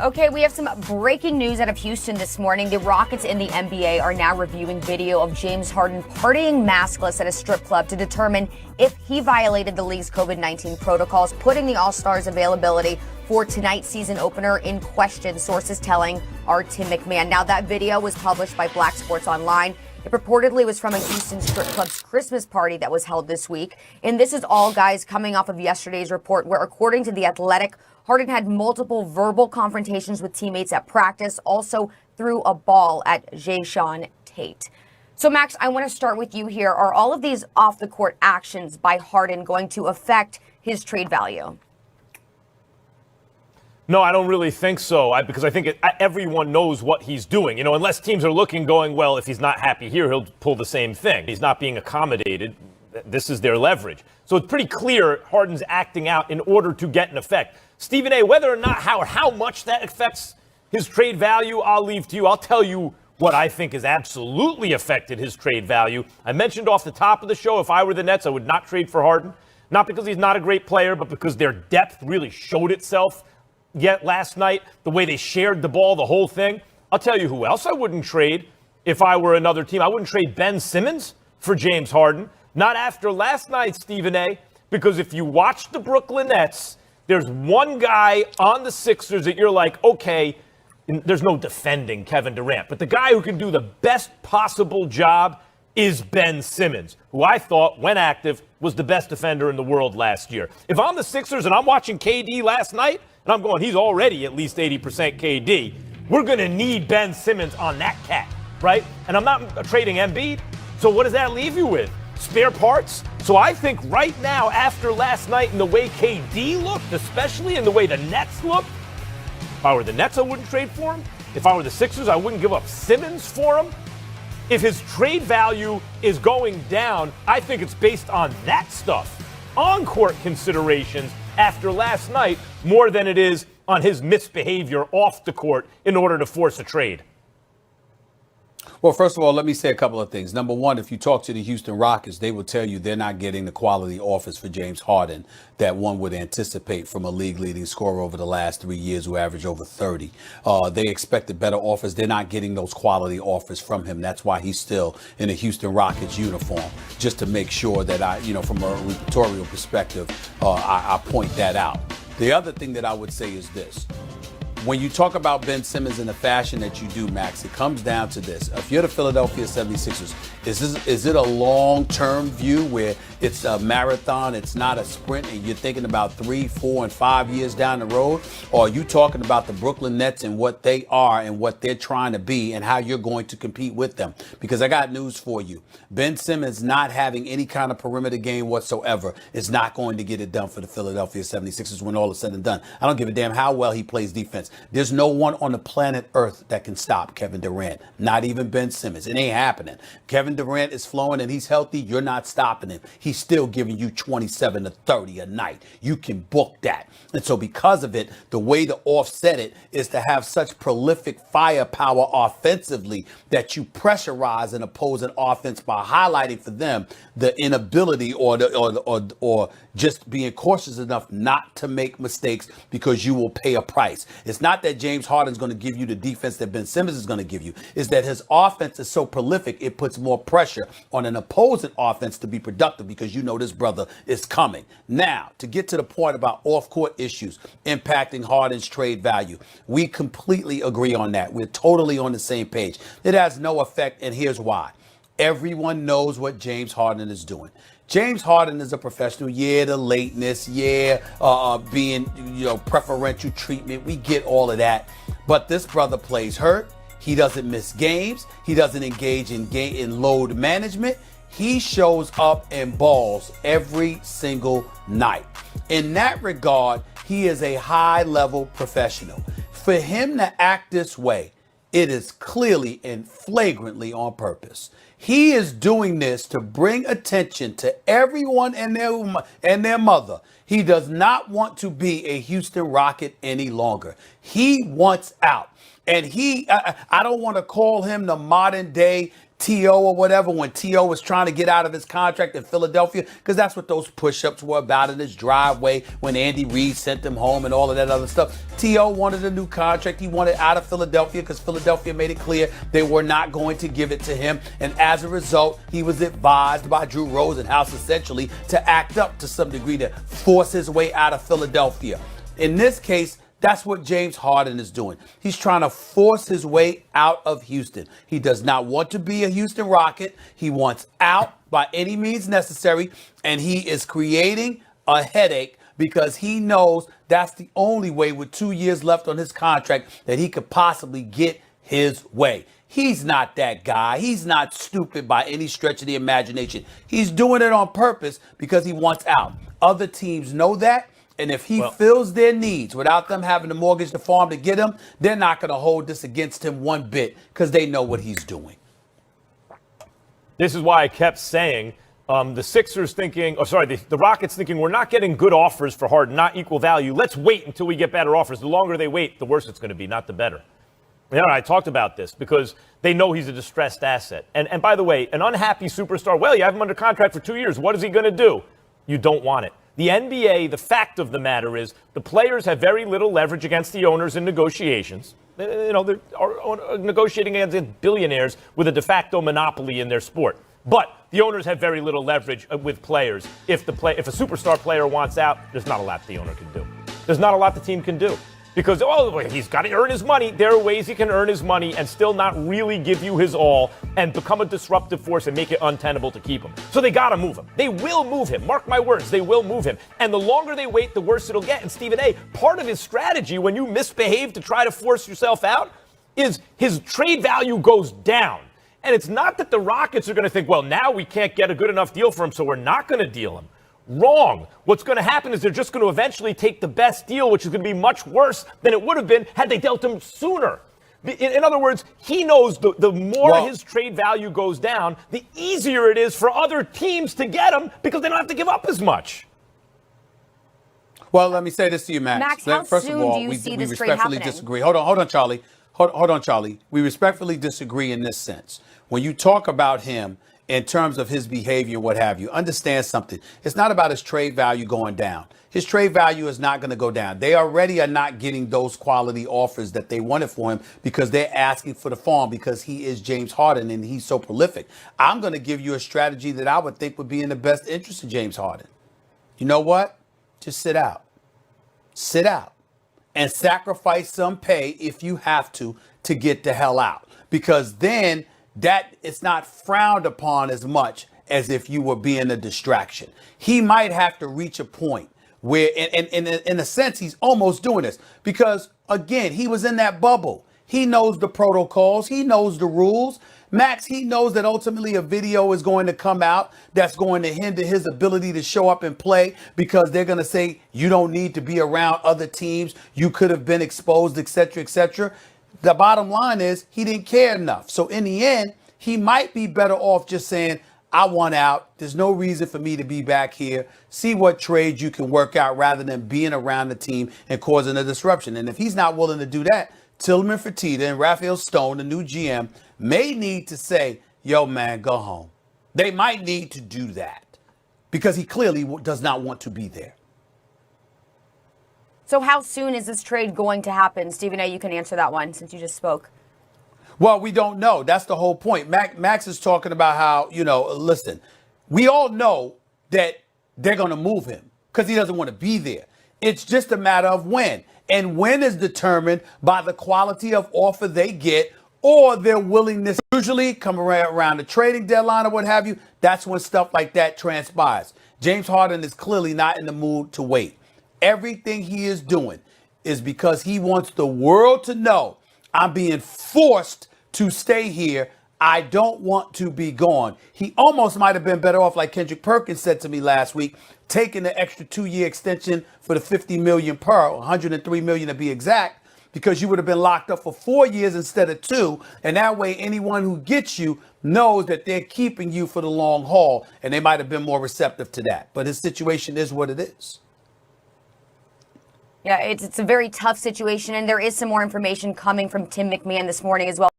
Okay, we have some breaking news out of Houston this morning. The Rockets in the NBA are now reviewing video of James Harden partying maskless at a strip club to determine if he violated the league's COVID-19 protocols, putting the All-Stars availability for tonight's season opener in question, sources telling our Tim McMahon. Now, that video was published by Black Sports Online. It purportedly was from a Houston strip club's Christmas party that was held this week. And this is all, guys, coming off of yesterday's report where, according to The Athletic, Harden had multiple verbal confrontations with teammates at practice, also threw a ball at Jae'Sean Tate. So, Max, I want to start with you here. Are all of these off-the-court actions by Harden going to affect his trade value? No, I don't really think so, because I think everyone knows what he's doing. You know, unless teams are looking, going, well, if he's not happy here, he'll pull the same thing. He's not being accommodated. This is their leverage. So it's pretty clear Harden's acting out in order to get an effect. Stephen A., whether or not how much that affects his trade value, I'll leave to you. I'll tell you what I think has absolutely affected his trade value. I mentioned off the top of the show, if I were the Nets, I would not trade for Harden. Not because he's not a great player, but because their depth really showed itself yet last night, the way they shared the ball, the whole thing. I'll tell you who else I wouldn't trade if I were another team. I wouldn't trade Ben Simmons for James Harden. Not after last night, Stephen A., because if you watch the Brooklyn Nets, there's one guy on the Sixers that you're like, okay, there's no defending Kevin Durant, but the guy who can do the best possible job is Ben Simmons, who I thought, when active, was the best defender in the world last year. If I'm the Sixers and I'm watching KD last night, and I'm going, he's already at least 80% KD, we're going to need Ben Simmons on that cat, right? And I'm not trading Embiid, so what does that leave you with? Spare parts? So I think right now, after last night and the way KD looked, especially in the way the Nets looked, if I were the Nets, I wouldn't trade for him. If I were the Sixers, I wouldn't give up Simmons for him. If his trade value is going down, I think it's based on that stuff, on-court considerations after last night, more than it is on his misbehavior off the court in order to force a trade. Well, first of all, let me say a couple of things. Number one, if you talk to the Houston Rockets, they will tell you they're not getting the quality offers for James Harden that one would anticipate from a league-leading scorer over the last 3 years who averaged over 30. They expected better offers. They're not getting those quality offers from him. That's why he's still in a Houston Rockets uniform, just to make sure that from a reportorial perspective, I point that out. The other thing that I would say is this. When you talk about Ben Simmons in the fashion that you do, Max, it comes down to this. If you're the Philadelphia 76ers, is it a long-term view where it's a marathon, it's not a sprint, and you're thinking about 3, 4, and 5 years down the road? Or are you talking about the Brooklyn Nets and what they are and what they're trying to be and how you're going to compete with them? Because I got news for you. Ben Simmons not having any kind of perimeter game whatsoever is not going to get it done for the Philadelphia 76ers when all is said and done. I don't give a damn how well he plays defense. There's no one on the planet Earth that can stop Kevin Durant, not even Ben Simmons. It ain't happening. Kevin Durant is flowing and he's healthy. You're not stopping him. He's still giving you 27 to 30 a night. You can book that. And so because of it, the way to offset it is to have such prolific firepower offensively that you pressurize an opposing offense by highlighting for them the inability or just being cautious enough not to make mistakes because you will pay a price. It's not that James Harden's going to give you the defense that Ben Simmons is going to give you. It's that his offense is so prolific, it puts more pressure on an opposing offense to be productive because you know this brother is coming. Now, to get to the point about off-court issues impacting Harden's trade value, we completely agree on that. We're totally on the same page. It has no effect, and here's why. Everyone knows what James Harden is doing. James Harden is a professional. Yeah, the lateness. Yeah, being, preferential treatment. We get all of that. But this brother plays hurt. He doesn't miss games. He doesn't engage in load management. He shows up and balls every single night. In that regard, he is a high-level professional. For him to act this way, it is clearly and flagrantly on purpose. He is doing this to bring attention to everyone and their mother. He does not want to be a Houston Rocket any longer. He wants out. And I don't want to call him the modern day T.O. or whatever, when T.O. was trying to get out of his contract in Philadelphia, because that's what those push-ups were about in his driveway when Andy Reid sent him home and all of that other stuff. T.O. wanted a new contract. He wanted out of Philadelphia because Philadelphia made it clear they were not going to give it to him. And as a result, he was advised by Drew Rosenhaus essentially to act up to some degree to force his way out of Philadelphia. In this case, that's what James Harden is doing. He's trying to force his way out of Houston. He does not want to be a Houston Rocket. He wants out by any means necessary, and he is creating a headache because he knows that's the only way with 2 years left on his contract that he could possibly get his way. He's not that guy. He's not stupid by any stretch of the imagination. He's doing it on purpose because he wants out. Other teams know that. And if he fills their needs without them having to mortgage the farm to get him, they're not going to hold this against him one bit because they know what he's doing. This is why I kept saying the Sixers thinking, the Rockets thinking we're not getting good offers for Harden, not equal value. Let's wait until we get better offers. The longer they wait, the worse it's going to be, not the better. You know, I talked about this because they know he's a distressed asset. And by the way, an unhappy superstar, well, you have him under contract for 2 years. What is he going to do? You don't want it. The NBA, the fact of the matter is the players have very little leverage against the owners in negotiations. You know, they're negotiating against billionaires with a de facto monopoly in their sport. But the owners have very little leverage with players. If a superstar player wants out, there's not a lot the owner can do. There's not a lot the team can do. Because, he's got to earn his money. There are ways he can earn his money and still not really give you his all and become a disruptive force and make it untenable to keep him. So they got to move him. They will move him. Mark my words, they will move him. And the longer they wait, the worse it'll get. And Stephen A., part of his strategy when you misbehave to try to force yourself out is his trade value goes down. And it's not that the Rockets are going to think, well, now we can't get a good enough deal for him, so we're not going to deal him. Wrong. What's going to happen is they're just going to eventually take the best deal, which is going to be much worse than it would have been had they dealt him sooner. In other words, he knows the more his trade value goes down, the easier it is for other teams to get him because they don't have to give up as much. Well, let me say this to you, Max. Max, how First soon of all, do you we see this trade respectfully happening? disagree. Hold on, Charlie. Hold on, Charlie. We respectfully disagree in this sense. When you talk about him in terms of his behavior, what have you, understand something. It's not about his trade value going down. His trade value is not going to go down. They already are not getting those quality offers that they wanted for him because they're asking for the farm because he is James Harden and he's so prolific. I'm going to give you a strategy that I would think would be in the best interest of James Harden. You know what? Just sit out. Sit out and sacrifice some pay if you have to get the hell out, because then that it's not frowned upon as much as if you were being a distraction. He might have to reach a point where, in a sense, he's almost doing this because, again, he was in that bubble. He knows the protocols. He knows the rules. Max, he knows that ultimately a video is going to come out that's going to hinder his ability to show up and play because they're going to say you don't need to be around other teams. You could have been exposed, et cetera, et cetera. The bottom line is he didn't care enough. So in the end, he might be better off just saying, I want out. There's no reason for me to be back here. See what trades you can work out rather than being around the team and causing a disruption. And if he's not willing to do that, Tillman Fertitta and Raphael Stone, the new GM, may need to say, yo, man, go home. They might need to do that because he clearly does not want to be there. So how soon is this trade going to happen? Stephen A., you can answer that one since you just spoke. Well, we don't know. That's the whole point. Max is talking about how, listen, we all know that they're going to move him because he doesn't want to be there. It's just a matter of when. And when is determined by the quality of offer they get or their willingness. Usually come around the trading deadline or what have you. That's when stuff like that transpires. James Harden is clearly not in the mood to wait. Everything he is doing is because he wants the world to know I'm being forced to stay here. I don't want to be gone. He almost might have been better off, like Kendrick Perkins said to me last week, taking the extra 2-year extension for the $50 million per, $103 million to be exact, because you would have been locked up for 4 years instead of 2. And that way, anyone who gets you knows that they're keeping you for the long haul, and they might have been more receptive to that. But his situation is what it is. Yeah, it's a very tough situation, and there is some more information coming from Tim McMahon this morning as well.